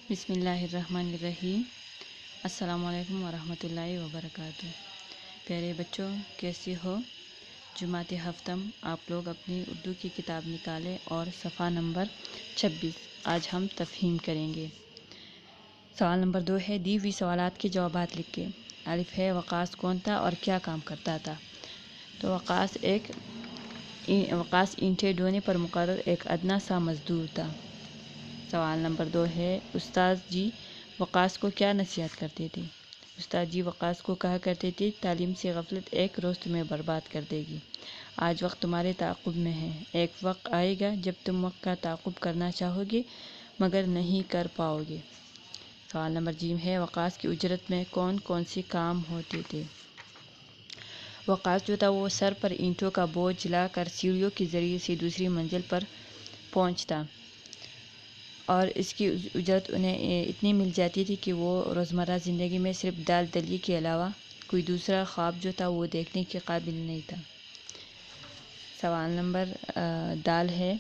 بسم اللہ الرحمن الرحیم۔ السلام علیکم ورحمۃ اللہ وبرکاتہ۔ پیارے بچوں، کیسے ہو؟ جماعت ہفتم آپ لوگ اپنی اردو کی کتاب نکالیں اور صفحہ نمبر 26 آج ہم تفہیم کریں گے۔ سوال نمبر 2 ہے، دی ہوئی سوالات کے جوابات لکھ کے۔ الف ہے، وقاص کون تھا اور کیا کام کرتا تھا؟ تو وقاص اینٹیں ڈھونے پر مقرر ایک ادنیٰ سا مزدور تھا۔ سوال نمبر 2 ہے، استاد جی وقاص کو کیا نصیحت کرتے تھے؟ استاد جی وقاص کو کہا کرتے تھے، تعلیم سے غفلت ایک روز تمہیں برباد کر دے گی۔ آج وقت تمہارے تعاقب میں ہے، ایک وقت آئے گا جب تم وقت کا تعاقب کرنا چاہو گے مگر نہیں کر پاؤ گے۔ سوال نمبر ج ہے، وقاص کی اجرت میں کون کون سے کام ہوتے تھے؟ وقاص جو تھا وہ سر پر اینٹوں کا بوجھ لا کر سیڑھیوں کے ذریعے سے دوسری منزل پر پہنچتا اور اس کی اجرت انہیں اتنی مل جاتی تھی کہ وہ روزمرہ زندگی میں صرف دال دلیے کے علاوہ کوئی دوسرا خواب جو تھا وہ دیکھنے کے قابل نہیں تھا۔ سوال نمبر دال ہے،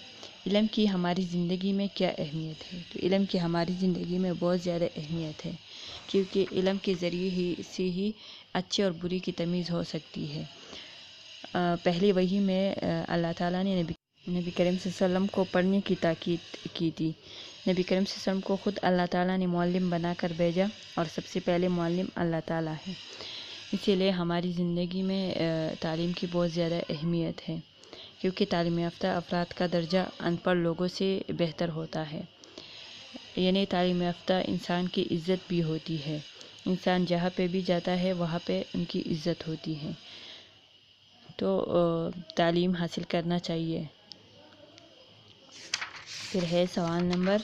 علم کی ہماری زندگی میں کیا اہمیت ہے؟ تو علم کی ہماری زندگی میں بہت زیادہ اہمیت ہے، کیونکہ علم کے ذریعے سے ہی اچھے اور برے کی تمیز ہو سکتی ہے۔ پہلی وحی میں اللہ تعالیٰ نے نبی کریم صلی اللہ علیہ وسلم کو پڑھنے کی تاکید کی تھی۔ نبی کریم صلی اللہ علیہ وسلم کو خود اللہ تعالیٰ نے معلم بنا کر بھیجا اور سب سے پہلے معلم اللہ تعالیٰ ہے۔ اسی لیے ہماری زندگی میں تعلیم کی بہت زیادہ اہمیت ہے، کیونکہ تعلیم یافتہ افراد کا درجہ ان پڑھ لوگوں سے بہتر ہوتا ہے۔ یعنی تعلیم یافتہ انسان کی عزت بھی ہوتی ہے، انسان جہاں پہ بھی جاتا ہے وہاں پہ ان کی عزت ہوتی ہے، تو تعلیم حاصل کرنا چاہیے۔ پھر ہے سوال نمبر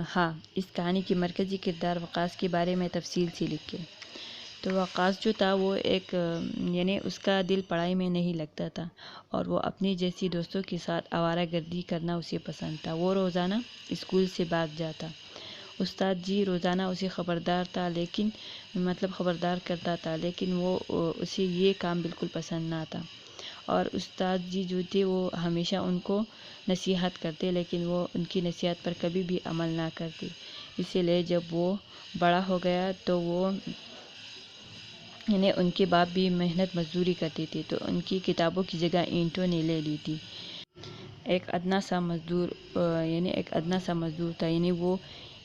ہاں، اس کہانی کی مرکزی کردار وقاص کے بارے میں تفصیل سے لکھیں۔ تو وقاص جو تھا وہ ایک یعنی اس کا دل پڑھائی میں نہیں لگتا تھا اور وہ اپنی جیسی دوستوں کے ساتھ آوارہ گردی کرنا اسے پسند تھا۔ وہ روزانہ اسکول سے بھاگ جاتا۔ استاد جی روزانہ اسے خبردار کرتا تھا، لیکن وہ اسے یہ کام بالکل پسند نہ تھا، اور استاد جی جو تھے وہ ہمیشہ ان کو نصیحت کرتے، لیکن وہ ان کی نصیحت پر کبھی بھی عمل نہ کرتے۔ اسی لیے جب وہ بڑا ہو گیا تو وہ ان کے باپ بھی محنت مزدوری کرتے تھے، تو ان کی کتابوں کی جگہ اینٹوں نے لے لی تھی۔ ایک ادنیٰ سا مزدور تھا، یعنی وہ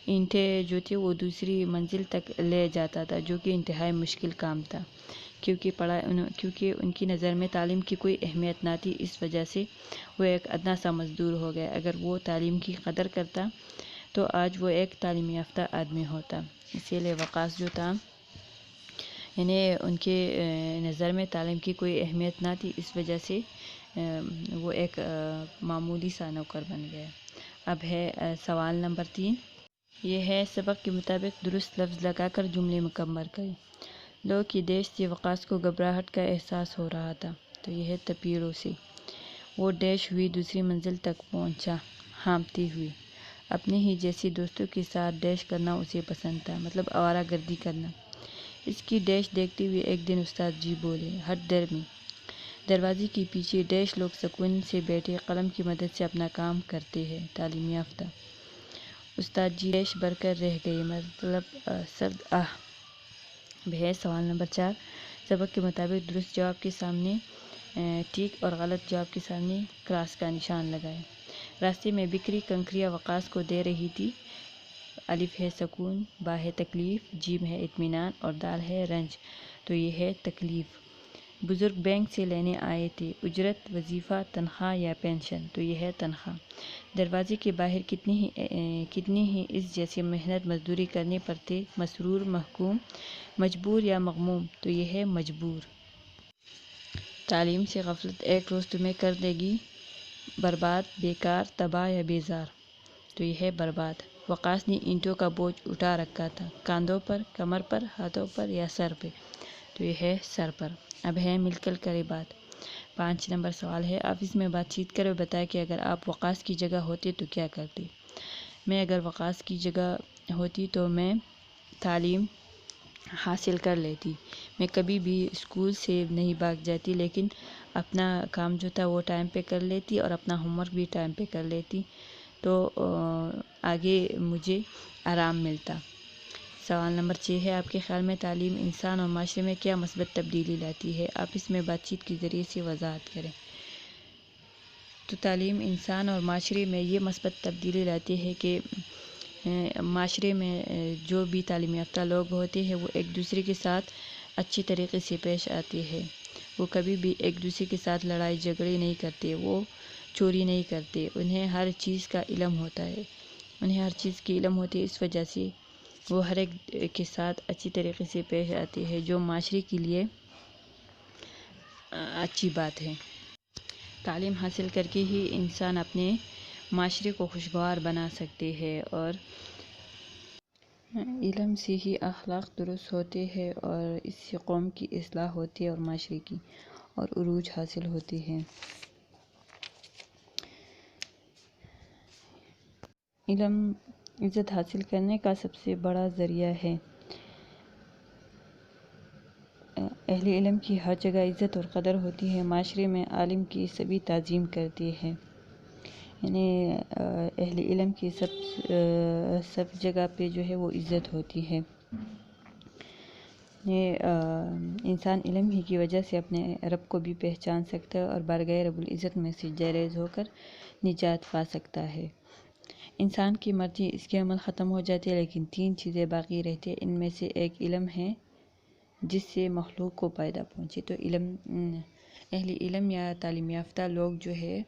اینٹیں جو تھی وہ دوسری منزل تک لے جاتا تھا، جو کہ انتہائی مشکل کام تھا، کیونکہ ان کی نظر میں تعلیم کی کوئی اہمیت نہ تھی، اس وجہ سے وہ ایک ادنیٰ سا مزدور ہو گیا۔ اگر وہ تعلیم کی قدر کرتا تو آج وہ ایک تعلیم یافتہ آدمی ہوتا۔ اسی لیے وقاص جو تھا ان کے نظر میں تعلیم کی کوئی اہمیت نہ تھی، اس وجہ سے وہ ایک معمولی سا نوکر بن گیا۔ اب ہے سوال نمبر 3، یہ ہے، سبق کے مطابق درست لفظ لگا کر جملے مکمل کریں۔ لوگ کی دیش سے وقاص کو گھبراہٹ کا احساس ہو رہا تھا، تو یہ ہے تپیڑوں سے۔ وہ ڈیش ہوئی دوسری منزل تک پہنچا، ہانپتی ہوئی۔ اپنے ہی جیسے دوستوں کے ساتھ ڈیش کرنا اسے پسند تھا، مطلب آوارہ گردی کرنا۔ اس کی ڈیش دیکھتے ہوئے ایک دن استاد جی بولے، ہٹ درمی۔ دروازے کے پیچھے ڈیش لوگ سکون سے بیٹھے قلم کی مدد سے اپنا کام کرتے ہیں، تعلیم یافتہ۔ استاد جی ڈیش بھر کر رہ گئے، مطلب سرد آہ۔ ہے سوال نمبر 4، سبق کے مطابق درست جواب کے سامنے ٹھیک اور غلط جواب کے سامنے کراس کا نشان لگائیں۔ راستے میں بکھری کنکریاں وقاص کو دے رہی تھی۔ الف ہے سکون، با ہے تکلیف، جیم ہے اطمینان اور دال ہے رنج، تو یہ ہے تکلیف۔ بزرگ بینک سے لینے آئے تھے، اجرت، وظیفہ، تنخواہ یا پینشن، تو یہ ہے تنخواہ۔ دروازے کے باہر کتنی ہی اس جیسے محنت مزدوری کرنے پر تھے، مسرور، محکوم، مجبور یا مغموم، تو یہ ہے مجبور۔ تعلیم سے غفلت ایک روز تمہیں کر دے گی برباد، بیکار، تباہ یا بیزار، تو یہ ہے برباد۔ وقاص نے اینٹوں کا بوجھ اٹھا رکھا تھا، کاندھوں پر، کمر پر، ہاتھوں پر یا سر پہ، تو یہ ہے سر پر۔ اب ہے مل کر کرے بات۔ 5 نمبر سوال ہے، آفس میں بات چیت کرے بتائے کہ اگر آپ وقاص کی جگہ ہوتے تو کیا کرتے؟ میں اگر وقاص کی جگہ ہوتی تو میں تعلیم حاصل کر لیتی۔ میں کبھی بھی اسکول سے نہیں بھاگ جاتی، لیکن اپنا کام جو تھا وہ ٹائم پہ کر لیتی اور اپنا ہوم ورک بھی ٹائم پہ کر لیتی، تو آگے مجھے آرام ملتا۔ سوال نمبر 6 ہے، آپ کے خیال میں تعلیم انسان اور معاشرے میں کیا مثبت تبدیلی لاتی ہے؟ آپ اس میں بات چیت کے ذریعے سے وضاحت کریں۔ تو تعلیم انسان اور معاشرے میں یہ مثبت تبدیلی لاتی ہے کہ معاشرے میں جو بھی تعلیم یافتہ لوگ ہوتے ہیں وہ ایک دوسرے کے ساتھ اچھی طریقے سے پیش آتے ہیں۔ وہ کبھی بھی ایک دوسرے کے ساتھ لڑائی جھگڑے نہیں کرتے، وہ چوری نہیں کرتے، انہیں ہر چیز کا علم ہوتا ہے، اس وجہ سے وہ ہر ایک کے ساتھ اچھی طریقے سے پیش آتے ہیں، جو معاشرے کے لیے اچھی بات ہے۔ تعلیم حاصل کر کے ہی انسان اپنے معاشرے کو خوشگوار بنا سکتے ہیں، اور علم سے ہی اخلاق درست ہوتے ہیں، اور اس سے قوم کی اصلاح ہوتی ہے اور معاشرے کی اور عروج حاصل ہوتی ہے۔ علم عزت حاصل کرنے کا سب سے بڑا ذریعہ ہے۔ اہل علم کی ہر جگہ عزت اور قدر ہوتی ہے۔ معاشرے میں عالم کی سبھی تعظیم کرتے ہیں، یعنی اہل علم کی سب جگہ پہ جو ہے وہ عزت ہوتی ہے۔ انسان علم ہی کی وجہ سے اپنے رب کو بھی پہچان سکتا ہے اور بارگاہ رب العزت میں سے جیریز ہو کر نجات پا سکتا ہے۔ انسان کی مرضی، اس کے عمل ختم ہو جاتے ہیں، لیکن 3 چیزیں باقی رہتی ہیں۔ ان میں سے ایک علم ہے جس سے مخلوق کو فائدہ پہنچے۔ تو اہل علم یا تعلیم یافتہ لوگ جو ہے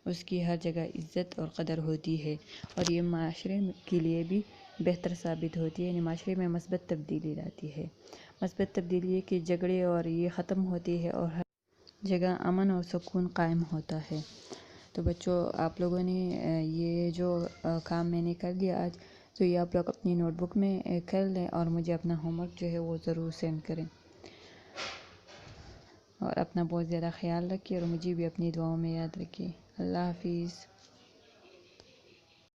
اس کی ہر جگہ عزت اور قدر ہوتی ہے، اور یہ معاشرے کے لیے بھی بہتر ثابت ہوتی ہے، یعنی معاشرے میں مثبت تبدیلی لاتی ہے۔ مثبت تبدیلی ہے کہ جھگڑے اور یہ ختم ہوتی ہے اور ہر جگہ امن اور سکون قائم ہوتا ہے۔ تو بچوں، آپ لوگوں نے یہ جو کام میں نے کر لیا آج، تو یہ آپ لوگ اپنی نوٹ بک میں کر لیں اور مجھے اپنا ہوم ورک جو ہے وہ ضرور سینڈ کریں، اور اپنا بہت زیادہ خیال رکھیے اور مجھے بھی اپنی دعاؤں میں یاد رکھیے۔ اللہ حافظ۔